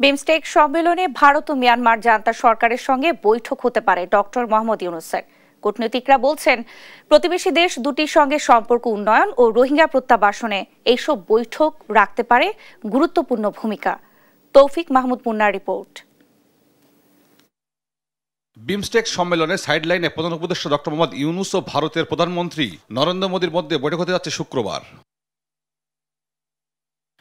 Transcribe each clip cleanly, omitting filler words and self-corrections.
বিমস্টেক সম্মেলনে ভারত ও Myanmar junta সরকারের সঙ্গে বৈঠক হতে পারে ডক্টর মোহাম্মদ ইউনূসের। কূটনীতিকরা বলছেন, প্রতিবেশী দেশ দুটির সঙ্গে সম্পর্ক উন্নয়ন ও রোহিঙ্গা প্রত্যাবাসনে এইসব বৈঠক রাখতে পারে গুরুত্বপূর্ণ ভূমিকা। তৌফিক মাহমুদ মুন্নার রিপোর্ট। বিমস্টেক সম্মেলনে সাইডলাইনে প্রধান উপদেষ্টা ডক্টর মোহাম্মদ ইউনূস ও ভারতের প্রধানমন্ত্রী নরেন্দ্র মোদীর মধ্যে বৈঠক হতে যাচ্ছে শুক্রবার।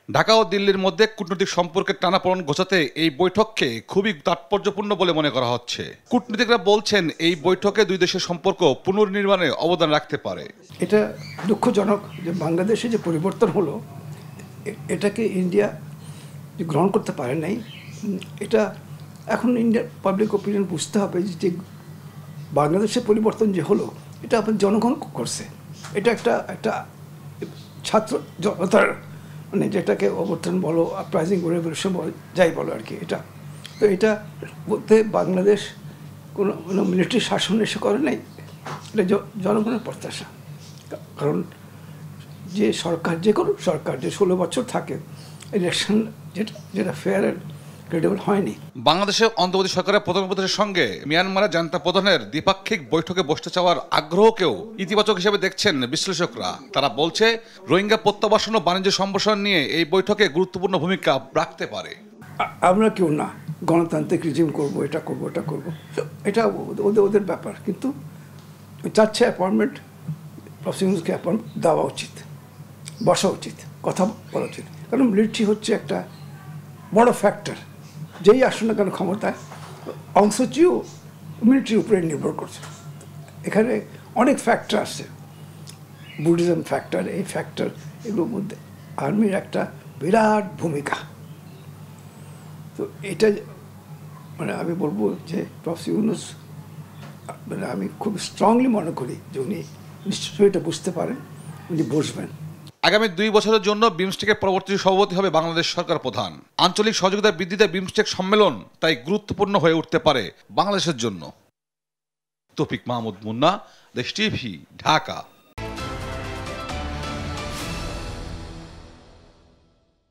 ঢাকা ও দিল্লির মধ্যে কূটনৈতিক সম্পর্কের টানাপোড়েন ঘোচাতে এই বৈঠককে খুবই তাৎপর্যপূর্ণ বলে মনে করা হচ্ছে। কূটনীতিকরা বলছেন, এই বৈঠকে দুই দেশের সম্পর্ক পুনর্নির্মাণে অবদান রাখতে পারে। এটা দুঃখজনক যে বাংলাদেশে যে পরিবর্তন হলো, এটাকে ইন্ডিয়া গ্রহণ করতে পারে নাই। এটা এখন ইন্ডিয়ার পাবলিক ওপিনিয়ন বুঝতে হবে যে বাংলাদেশের পরিবর্তন যে হলো, এটা আপনার জনগণ করছে। এটা একটা ছাত্র জনতার মানে যেটাকে অবর্তন বলো, আপরাইজিং রেভলিউশন বলো, যাই বলো আর কি। এটা বলতে বাংলাদেশ কোনো মিলিটারি শাসন এসে করে নাই, এটা জনগণের প্রত্যাশা। কারণ যে সরকার, যে কোনো সরকার যে 16 বছর থাকে, ইলেকশন যেটা ফেয়ার অ্যান্ড ক্রেডিবল হয়নি। বাংলাদেশের অন্তর্বর্তী সরকারের প্রধান উপদেষ্টার সঙ্গে মিয়ানমারের জান্তা প্রধানের দ্বিপাক্ষিক বৈঠকে বসতে চাওয়ার আগ্রহকেও ইতিবাচক হিসেবে দেখছেন বিশ্লেষকরা। তারা বলছে, রোহিঙ্গা প্রত্যাবাসন ও বাণিজ্য সম্প্রসারণ নিয়ে এই বৈঠকে গুরুত্বপূর্ণ ভূমিকা রাখতে পারে। আমরা কেউ না গণতান্ত্রিক রিজিম করবো, এটা করবো, ওটা করবো, এটা ওদের ব্যাপার। কিন্তু চাচ্ছে অ্যাপয়েন্টমেন্ট, প্রসিকিউশনকে অ্যাপয়েন্টমেন্ট দেওয়া উচিত, বসা উচিত, কথা বলা উচিত। কারণ মিলিটারি হচ্ছে একটা বড় ফ্যাক্টর। যেই আসুন না কেন ক্ষমতায়, অংশ চেয়েও মিলিটারির উপরে নির্ভর করছে। এখানে অনেক ফ্যাক্টর আছে, বুদ্ধিজম ফ্যাক্টর, এই ফ্যাক্টর, এগুলোর মধ্যে আর্মির একটা বিরাট ভূমিকা। তো এটা মানে আমি বলবো যে প্রফেসর ইউনূস, মানে আমি খুব স্ট্রংলি মনে করি যে উনি নিশ্চয়ই এটা বুঝতে পারেন, উনি বসবেন। আগামী 2 বছরের জন্য বিমস্টেকের পরবর্তী সভাপতি হবে বাংলাদেশ সরকার প্রধান। আঞ্চলিক সহযোগিতা বৃদ্ধিতে বিমস্টেক সম্মেলন তাই গুরুত্বপূর্ণ হয়ে উঠতে পারে বাংলাদেশের জন্য। তৌফিক মাহমুদ মুন্না, দেশ টিভি, ঢাকা।